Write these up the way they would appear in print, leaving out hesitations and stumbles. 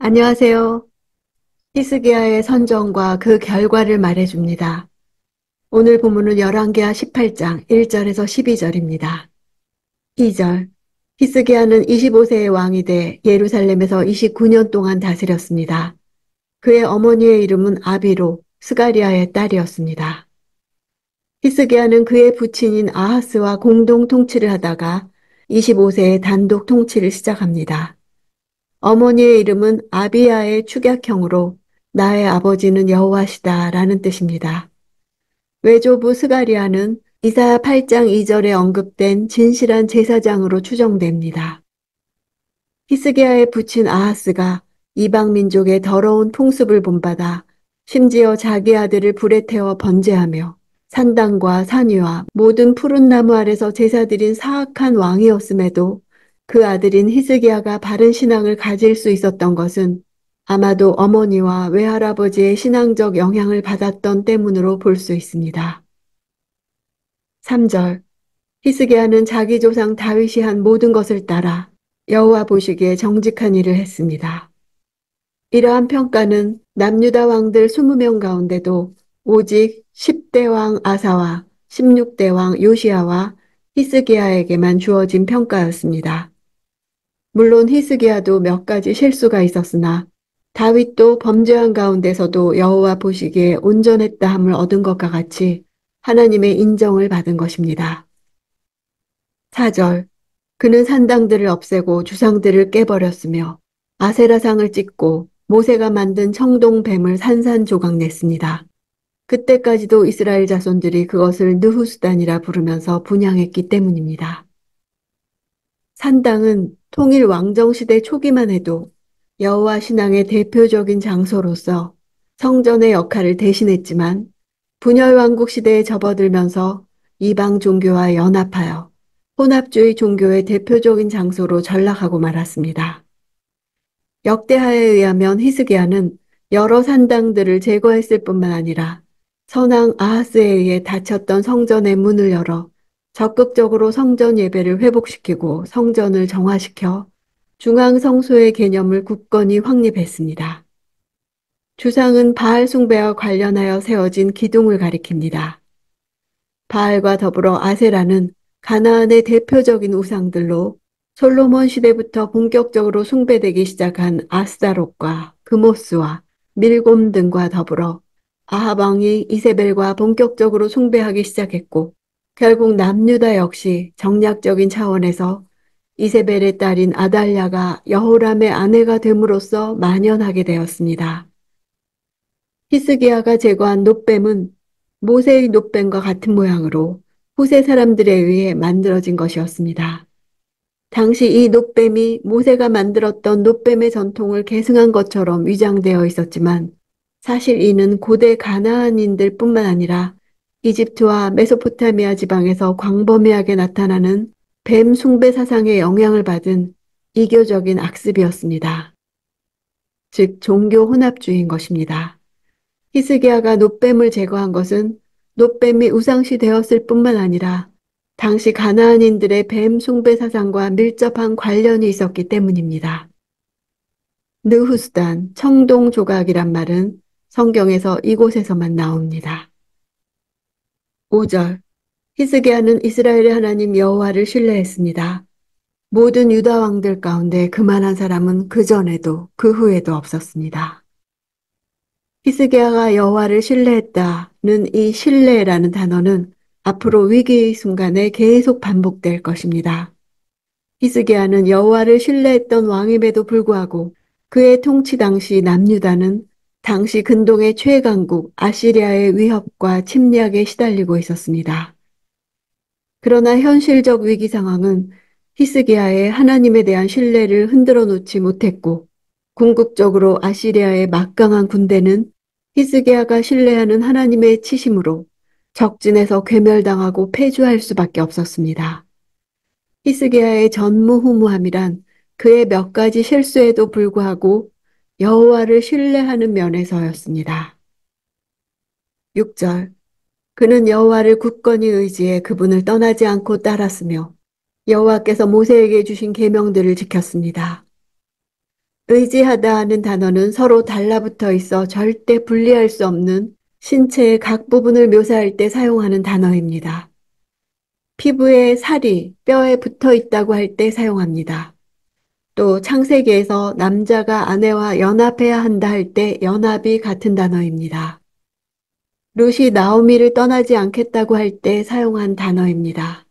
안녕하세요. 히스기야의 선정과 그 결과를 말해줍니다. 오늘 본문은 열왕기하 18장 1절에서 12절입니다. 2절. 히스기야는 25세의 왕이 돼 예루살렘에서 29년 동안 다스렸습니다. 그의 어머니의 이름은 아비로 스가리아의 딸이었습니다. 히스기야는 그의 부친인 아하스와 공동 통치를 하다가 25세에 단독 통치를 시작합니다. 어머니의 이름은 아비야의 축약형으로 나의 아버지는 여호와시다라는 뜻입니다. 외조부 스가리아는 이사야 8장 2절에 언급된 진실한 제사장으로 추정됩니다. 히스기야의 부친 아하스가 이방 민족의 더러운 풍습을 본받아 심지어 자기 아들을 불에 태워 번제하며 산당과 산위와 모든 푸른 나무 아래서 제사드린 사악한 왕이었음에도 그 아들인 히스기야가 바른 신앙을 가질 수 있었던 것은 아마도 어머니와 외할아버지의 신앙적 영향을 받았던 때문으로 볼 수 있습니다. 3절. 히스기야는 자기 조상 다윗이 한 모든 것을 따라 여호와 보시기에 정직한 일을 했습니다. 이러한 평가는 남유다 왕들 20명 가운데도 오직 10대 왕 아사와 16대 왕 요시아와 히스기야에게만 주어진 평가였습니다. 물론 히스기야도 몇 가지 실수가 있었으나 다윗도 범죄한 가운데서도 여호와 보시기에 온전했다 함을 얻은 것과 같이 하나님의 인정을 받은 것입니다. 4절. 그는 산당들을 없애고 주상들을 깨버렸으며 아세라상을 찍고 모세가 만든 청동뱀을 산산조각 냈습니다. 그때까지도 이스라엘 자손들이 그것을 느후스단이라 부르면서 분향했기 때문입니다. 산당은 통일 왕정시대 초기만 해도 여호와 신앙의 대표적인 장소로서 성전의 역할을 대신했지만 분열왕국 시대에 접어들면서 이방 종교와 연합하여 혼합주의 종교의 대표적인 장소로 전락하고 말았습니다. 역대하에 의하면 히스기야는 여러 산당들을 제거했을 뿐만 아니라 선왕 아하스에 의해 닫혔던 성전의 문을 열어 적극적으로 성전 예배를 회복시키고 성전을 정화시켜 중앙 성소의 개념을 굳건히 확립했습니다. 주상은 바알 숭배와 관련하여 세워진 기둥을 가리킵니다. 바알과 더불어 아세라는 가나안의 대표적인 우상들로 솔로몬 시대부터 본격적으로 숭배되기 시작한 아스타롯과 그모스와 밀곰 등과 더불어 아합 왕이 이세벨과 본격적으로 숭배하기 시작했고 결국 남유다 역시 정략적인 차원에서 이세벨의 딸인 아달랴가 여호람의 아내가 됨으로써 만연하게 되었습니다. 히스기야가 제거한 놋뱀은 모세의 놋뱀과 같은 모양으로 후세 사람들에 의해 만들어진 것이었습니다. 당시 이 놋뱀이 모세가 만들었던 놋뱀의 전통을 계승한 것처럼 위장되어 있었지만 사실 이는 고대 가나안인들 뿐만 아니라 이집트와 메소포타미아 지방에서 광범위하게 나타나는 뱀 숭배 사상의 영향을 받은 이교적인 악습이었습니다. 즉 종교 혼합주의인 것입니다. 히스기야가 놋뱀을 제거한 것은 놋뱀이 우상시 되었을 뿐만 아니라 당시 가나안인들의 뱀 숭배 사상과 밀접한 관련이 있었기 때문입니다. 느후스단, 청동 조각이란 말은 성경에서 이곳에서만 나옵니다. 5절. 히스기야는 이스라엘의 하나님 여호와를 신뢰했습니다. 모든 유다 왕들 가운데 그만한 사람은 그 전에도 그 후에도 없었습니다. 히스기야가 여호와를 신뢰했다는 이 신뢰라는 단어는 앞으로 위기의 순간에 계속 반복될 것입니다. 히스기야는 여호와를 신뢰했던 왕임에도 불구하고 그의 통치 당시 남유다는 당시 근동의 최강국 아시리아의 위협과 침략에 시달리고 있었습니다. 그러나 현실적 위기 상황은 히스기야의 하나님에 대한 신뢰를 흔들어 놓지 못했고 궁극적으로 아시리아의 막강한 군대는 히스기야가 신뢰하는 하나님의 치심으로 적진에서 괴멸당하고 패주할 수밖에 없었습니다. 히스기야의 전무후무함이란 그의 몇 가지 실수에도 불구하고 여호와를 신뢰하는 면에서였습니다. 6절. 그는 여호와를 굳건히 의지해 그분을 떠나지 않고 따랐으며 여호와께서 모세에게 주신 계명들을 지켰습니다. 의지하다는 단어는 서로 달라붙어 있어 절대 분리할 수 없는 신체의 각 부분을 묘사할 때 사용하는 단어입니다. 피부에 살이 뼈에 붙어 있다고 할 때 사용합니다. 또 창세기에서 남자가 아내와 연합해야 한다 할 때 연합이 같은 단어입니다. 룻이 나오미를 떠나지 않겠다고 할 때 사용한 단어입니다.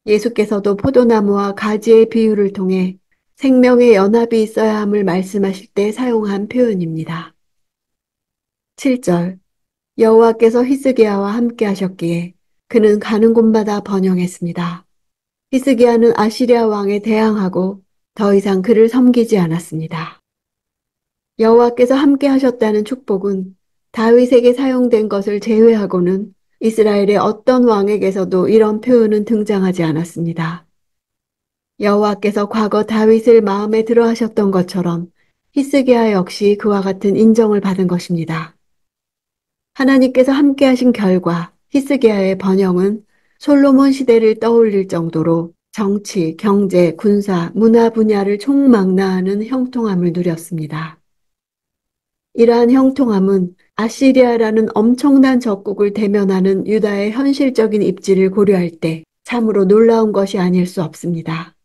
예수께서도 포도나무와 가지의 비유를 통해 생명의 연합이 있어야 함을 말씀하실 때 사용한 표현입니다. 7절 여호와께서 히스기야와 함께 하셨기에 그는 가는 곳마다 번영했습니다. 히스기야는 아시리아 왕에 대항하고 더 이상 그를 섬기지 않았습니다. 여호와께서 함께 하셨다는 축복은 다윗에게 사용된 것을 제외하고는 이스라엘의 어떤 왕에게서도 이런 표현은 등장하지 않았습니다. 여호와께서 과거 다윗을 마음에 들어 하셨던 것처럼 히스기야 역시 그와 같은 인정을 받은 것입니다. 하나님께서 함께 하신 결과 히스기야의 번영은 솔로몬 시대를 떠올릴 정도로 정치, 경제, 군사, 문화 분야를 총망라하는 형통함을 누렸습니다. 이러한 형통함은 아시리아라는 엄청난 적국을 대면하는 유다의 현실적인 입지를 고려할 때 참으로 놀라운 것이 아닐 수 없습니다.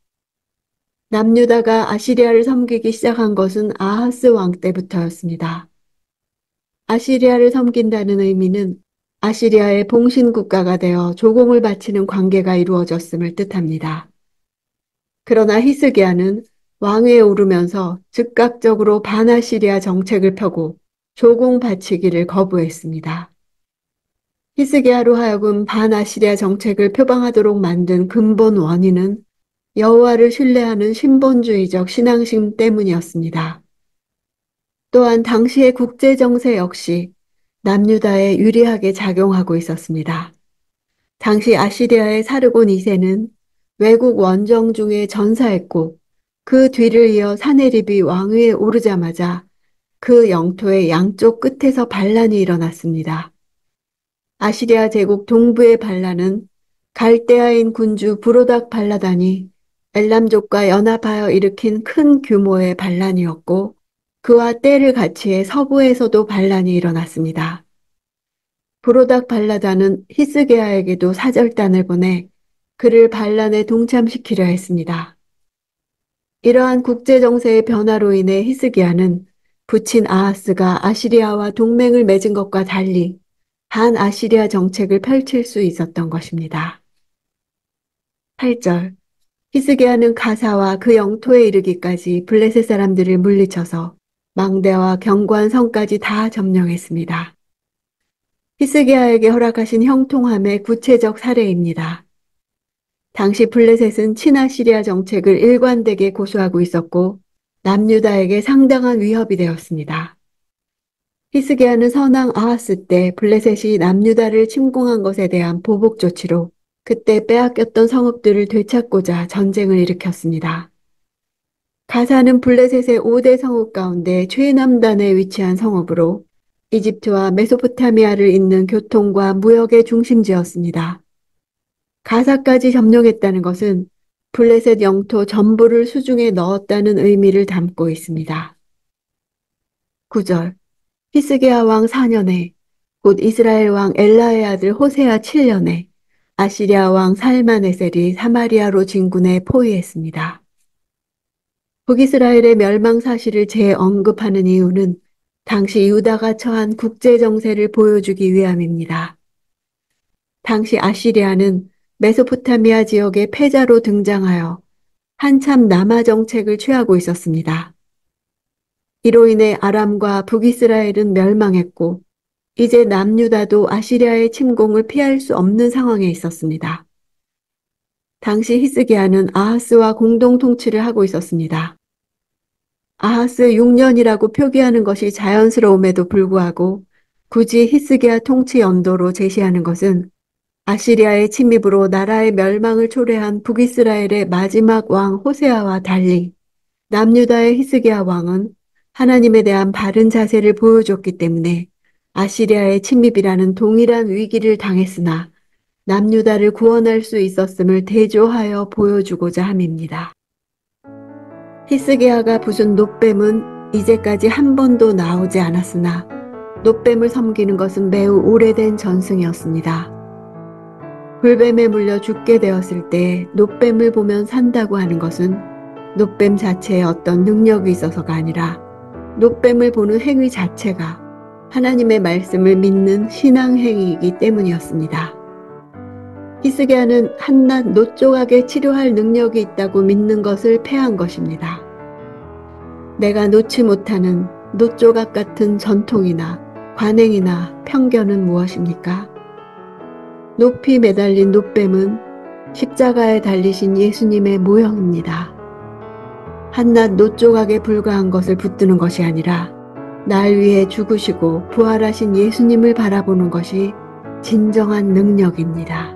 남유다가 아시리아를 섬기기 시작한 것은 아하스 왕 때부터였습니다. 아시리아를 섬긴다는 의미는 아시리아의 봉신국가가 되어 조공을 바치는 관계가 이루어졌음을 뜻합니다. 그러나 히스기야는 왕위에 오르면서 즉각적으로 반아시리아 정책을 펴고 조공 바치기를 거부했습니다. 히스기야로 하여금 반아시리아 정책을 표방하도록 만든 근본 원인은 여호와를 신뢰하는 신본주의적 신앙심 때문이었습니다. 또한 당시의 국제 정세 역시 남유다에 유리하게 작용하고 있었습니다. 당시 아시리아의 사르곤 2세는 외국 원정 중에 전사했고 그 뒤를 이어 사네립이 왕위에 오르자마자 그 영토의 양쪽 끝에서 반란이 일어났습니다. 아시리아 제국 동부의 반란은 갈대아인 군주 브로닥 발라단이 엘람족과 연합하여 일으킨 큰 규모의 반란이었고 그와 때를 같이해 서부에서도 반란이 일어났습니다. 브로닥 발라단은 히스기야에게도 사절단을 보내 그를 반란에 동참시키려 했습니다. 이러한 국제정세의 변화로 인해 히스기야는 부친 아하스가 아시리아와 동맹을 맺은 것과 달리 반아시리아 정책을 펼칠 수 있었던 것입니다. 8절 히스기야는 가사와 그 영토에 이르기까지 블레셋 사람들을 물리쳐서 망대와 견고한 성까지 다 점령했습니다. 히스기야에게 허락하신 형통함의 구체적 사례입니다. 당시 블레셋은 친아시리아 정책을 일관되게 고수하고 있었고 남유다에게 상당한 위협이 되었습니다. 히스기야는 선왕 아하스 때 블레셋이 남유다를 침공한 것에 대한 보복 조치로 그때 빼앗겼던 성읍들을 되찾고자 전쟁을 일으켰습니다. 가사는 블레셋의 5대 성읍 가운데 최남단에 위치한 성읍으로 이집트와 메소포타미아를 잇는 교통과 무역의 중심지였습니다. 가사까지 점령했다는 것은 블레셋 영토 전부를 수중에 넣었다는 의미를 담고 있습니다. 9절 히스기야 왕 4년에 곧 이스라엘 왕 엘라의 아들 호세아 7년에 아시리아 왕 살마네셀이 사마리아로 진군해 포위했습니다. 북이스라엘의 멸망 사실을 재언급하는 이유는 당시 유다가 처한 국제 정세를 보여주기 위함입니다. 당시 아시리아는 메소포타미아 지역의 패자로 등장하여 한참 남하 정책을 취하고 있었습니다. 이로 인해 아람과 북이스라엘은 멸망했고 이제 남유다도 아시리아의 침공을 피할 수 없는 상황에 있었습니다. 당시 히스기야는 아하스와 공동 통치를 하고 있었습니다. 아하스 6년이라고 표기하는 것이 자연스러움에도 불구하고 굳이 히스기야 통치 연도로 제시하는 것은 아시리아의 침입으로 나라의 멸망을 초래한 북이스라엘의 마지막 왕 호세아와 달리 남유다의 히스기야 왕은 하나님에 대한 바른 자세를 보여줬기 때문에 아시리아의 침입이라는 동일한 위기를 당했으나 남유다를 구원할 수 있었음을 대조하여 보여주고자 함입니다. 히스기야가 부순 놋뱀은 이제까지 한 번도 나오지 않았으나 놋뱀을 섬기는 것은 매우 오래된 전승이었습니다. 불뱀에 물려 죽게 되었을 때 놋뱀을 보면 산다고 하는 것은 놋뱀 자체에 어떤 능력이 있어서가 아니라 놋뱀을 보는 행위 자체가 하나님의 말씀을 믿는 신앙 행위이기 때문이었습니다. 히스기야는 한낱 놋조각에 치료할 능력이 있다고 믿는 것을 패한 것입니다. 내가 놓지 못하는 놋조각 같은 전통이나 관행이나 편견은 무엇입니까? 높이 매달린 놋뱀은 십자가에 달리신 예수님의 모형입니다. 한낱 놋조각에 불과한 것을 붙드는 것이 아니라 날 위해 죽으시고 부활하신 예수님을 바라보는 것이 진정한 능력입니다.